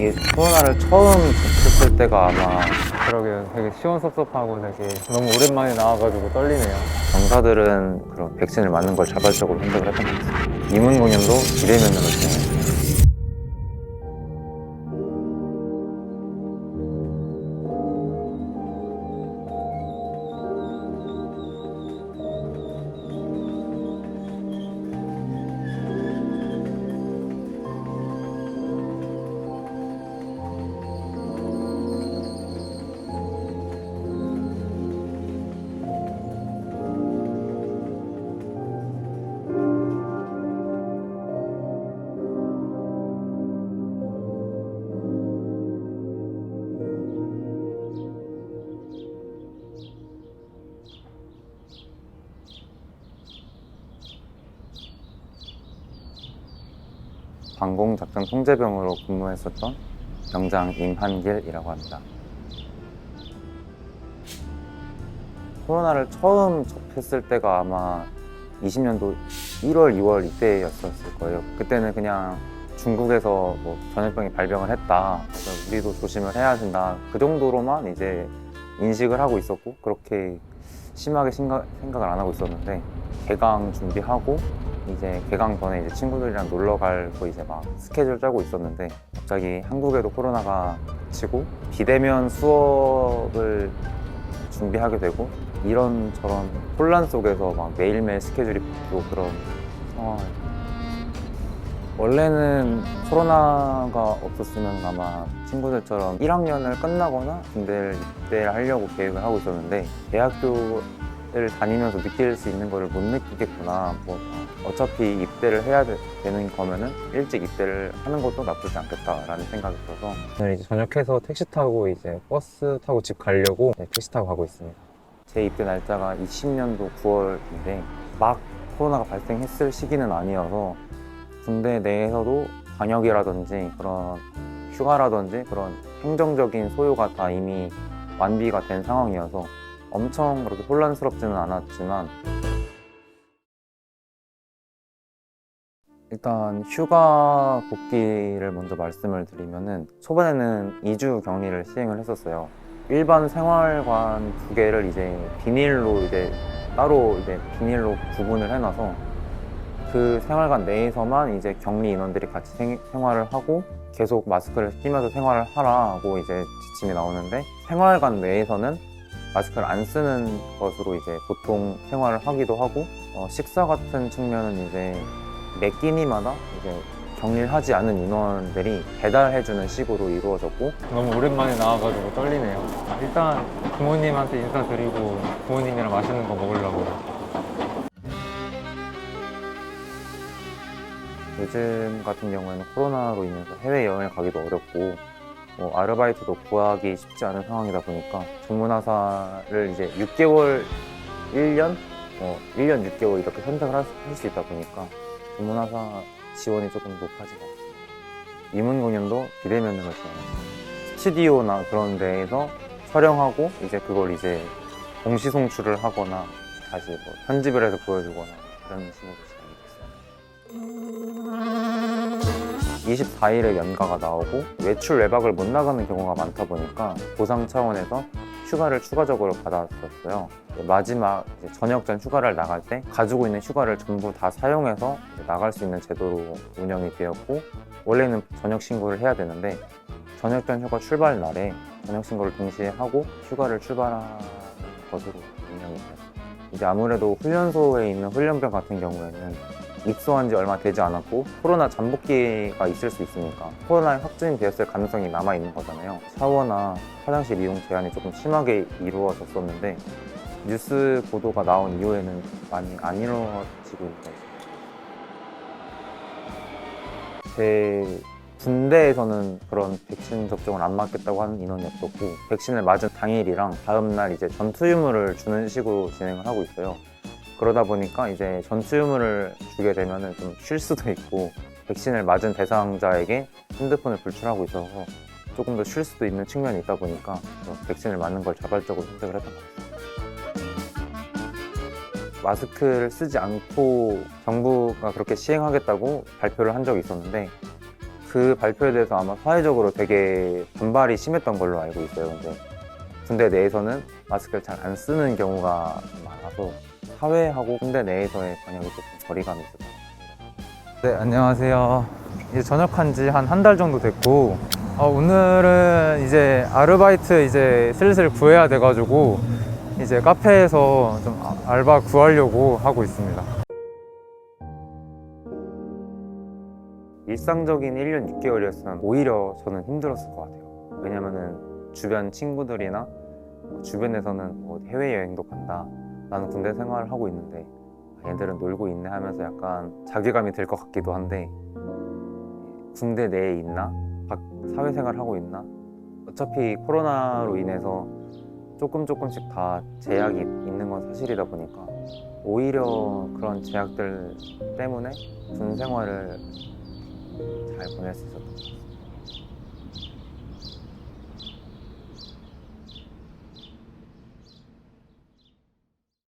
이 코로나를 처음 접했을 때가 아마 그러게요. 되게 시원섭섭하고 되게 너무 오랜만에 나와가지고 떨리네요. 병사들은 그런 백신을 맞는 걸 자발적으로 선택을 했던 것 같아요. 이문 공연도 비대면으로 진행했어요. 방공작전 통제병으로 근무했었던 병장 임한길이라고 합니다. 코로나를 처음 접했을 때가 아마 20년도 1월, 2월 이때였었을 거예요. 그때는 그냥 중국에서 뭐 전염병이 발병을 했다. 그래서 우리도 조심을 해야 된다. 그 정도로만 이제 인식을 하고 있었고, 그렇게 심하게 생각을 안 하고 있었는데, 개강 준비하고 이제 개강 전에 이제 친구들이랑 놀러 가고 이제 막 스케줄 짜고 있었는데, 갑자기 한국에도 코로나가 닥치고 비대면 수업을 준비하게 되고, 이런저런 혼란 속에서 막 매일매일 스케줄이 바뀌고 그런 상황을. 원래는 코로나가 없었으면 아마 친구들처럼 1학년을 끝나거나 군대를 입대를 하려고 계획을 하고 있었는데, 대학교를 다니면서 느낄 수 있는 거를 못 느끼겠구나. 뭐 어차피 입대를 해야 되는 거면은 일찍 입대를 하는 것도 나쁘지 않겠다라는 생각이 들어서 오늘 이제 저녁해서 택시 타고 이제 버스 타고 집 가려고 택시 타고 가고 있습니다. 제 입대 날짜가 20년도 9월인데 막 코로나가 발생했을 시기는 아니어서 군대 내에서도 방역이라든지 그런 휴가라든지 그런 행정적인 소요가 다 이미 완비가 된 상황이어서 엄청 그렇게 혼란스럽지는 않았지만, 일단 휴가 복귀를 먼저 말씀을 드리면은 초반에는 2주 격리를 시행을 했었어요. 일반 생활관 2개를 이제 비닐로 이제 따로 이제 비닐로 구분을 해놔서 그 생활관 내에서만 이제 격리 인원들이 같이 생활을 하고 계속 마스크를 끼면서 생활을 하라고 이제 지침이 나오는데, 생활관 내에서는 마스크를 안 쓰는 것으로 이제 보통 생활을 하기도 하고, 식사 같은 측면은 이제 매 끼니마다 이제 격리를 하지 않은 인원들이 배달해주는 식으로 이루어졌고. 너무 오랜만에 나와가지고 떨리네요. 일단 부모님한테 인사드리고 부모님이랑 맛있는 거 먹으려고. 요즘 같은 경우에는 코로나로 인해서 해외여행을 가기도 어렵고 아르바이트도 구하기 쉽지 않은 상황이다 보니까 전문화사를 이제 6개월, 1년? 1년 6개월 이렇게 선택을 할 수 있다 보니까 전문화사 지원이 조금 높아진 것 같습니다. 이문 공연도 비대면으로 진행합니다. 스튜디오나 그런 데에서 촬영하고 이제 그걸 이제 동시 송출을 하거나 다시 뭐 편집을 해서 보여주거나 그런 식으로 진행이 됐습니다. 24일에 연가가 나오고 외출 외박을 못 나가는 경우가 많다 보니까 보상 차원에서 휴가를 추가적으로 받았었어요. 마지막 이제 저녁 전 휴가를 나갈 때 가지고 있는 휴가를 전부 다 사용해서 나갈 수 있는 제도로 운영이 되었고, 원래는 저녁 신고를 해야 되는데 저녁 전 휴가 출발 날에 저녁 신고를 동시에 하고 휴가를 출발하는 것으로 운영이 되었습니다. 이제 아무래도 훈련소에 있는 훈련병 같은 경우에는 입소한 지 얼마 되지 않았고 코로나 잠복기가 있을 수 있으니까 코로나에 확진이 되었을 가능성이 남아있는 거잖아요. 샤워나 화장실 이용 제한이 조금 심하게 이루어졌었는데 뉴스 보도가 나온 이후에는 많이 안 이루어지고 있는 거죠. 제 군대에서는 그런 백신 접종을 안 맞겠다고 하는 인원이 없었고, 백신을 맞은 당일이랑 다음날 이제 전투 유무를 주는 식으로 진행을 하고 있어요. 그러다 보니까 이제 전투 유무를 주게 되면은 좀 쉴 수도 있고, 백신을 맞은 대상자에게 핸드폰을 불출하고 있어서 조금 더 쉴 수도 있는 측면이 있다 보니까 백신을 맞는 걸 자발적으로 선택을 했던 것 같습니다. 마스크를 쓰지 않고 정부가 그렇게 시행하겠다고 발표를 한 적이 있었는데, 그 발표에 대해서 아마 사회적으로 되게 반발이 심했던 걸로 알고 있어요. 근데 군대 내에서는 마스크를 잘 안 쓰는 경우가 많아서 사회하고 군대 내에서의 방역이 조금 거리감이 있을 것 같습니다. 네, 안녕하세요. 이제 전역한 지 한 달 정도 됐고 오늘은 이제 아르바이트 이제 슬슬 구해야 돼가지고 이제 카페에서 좀 알바 구하려고 하고 있습니다. 일상적인 1년 6개월이었으면 오히려 저는 힘들었을 것 같아요. 왜냐면은 주변 친구들이나 주변에서는 해외여행도 간다, 나는 군대 생활을 하고 있는데 얘들은 놀고 있네 하면서 약간 자괴감이 들 것 같기도 한데, 군대 내에 있나? 사회생활 하고 있나? 어차피 코로나로 인해서 조금씩 다 제약이 있는 건 사실이다 보니까 오히려 그런 제약들 때문에 군 생활을 잘 보낼 수 있었던 것 같습니다.